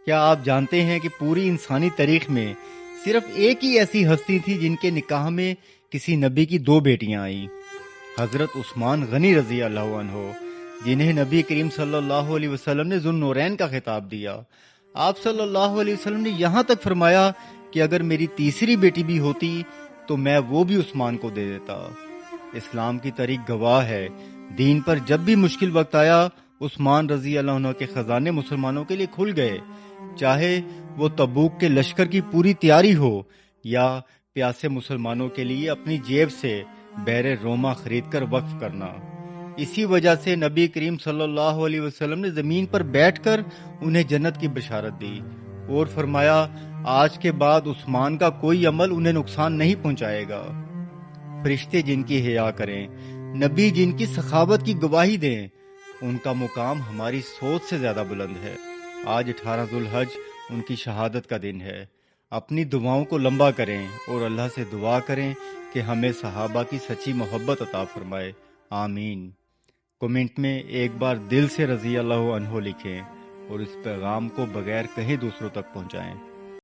کیا آپ جانتے ہیں کہ پوری انسانی تاریخ میں صرف ایک ہی ایسی ہستی تھی جن کے نکاح میں کسی نبی کی 2 بیٹیاں آئیں؟ حضرت عثمان غنی رضی اللہ عنہ، جنہیں نبی کریم صلی اللہ علیہ وسلم نے ذو النورین کا خطاب دیا۔ آپ صلی اللہ علیہ وسلم نے یہاں تک فرمایا کہ اگر میری تیسری بیٹی بھی ہوتی تو میں وہ بھی عثمان کو دے دیتا۔ اسلام کی تاریخ گواہ ہے، دین پر جب بھی مشکل وقت آیا، عثمان رضی اللہ عنہ کے خزانے مسلمانوں کے لیے کھل گئے، چاہے وہ تبوک کے لشکر کی پوری تیاری ہو یا پیاسے مسلمانوں کے لیے اپنی جیب سے بحر روما خرید کر وقف کرنا۔ اسی وجہ سے نبی کریم صلی اللہ علیہ وسلم نے زمین پر بیٹھ کر انہیں جنت کی بشارت دی اور فرمایا، آج کے بعد عثمان کا کوئی عمل انہیں نقصان نہیں پہنچائے گا۔ فرشتے جن کی حیا کریں، نبی جن کی سخاوت کی گواہی دیں، ان کا مقام ہماری سوچ سے زیادہ بلند ہے۔ آج 18 ذو الحج ان کی شہادت کا دن ہے۔ اپنی دعاؤں کو لمبا کریں اور اللہ سے دعا کریں کہ ہمیں صحابہ کی سچی محبت عطا فرمائے، آمین۔ کمنٹ میں ایک بار دل سے رضی اللہ عنہ لکھیں اور اس پیغام کو بغیر کہیں دوسروں تک پہنچائیں۔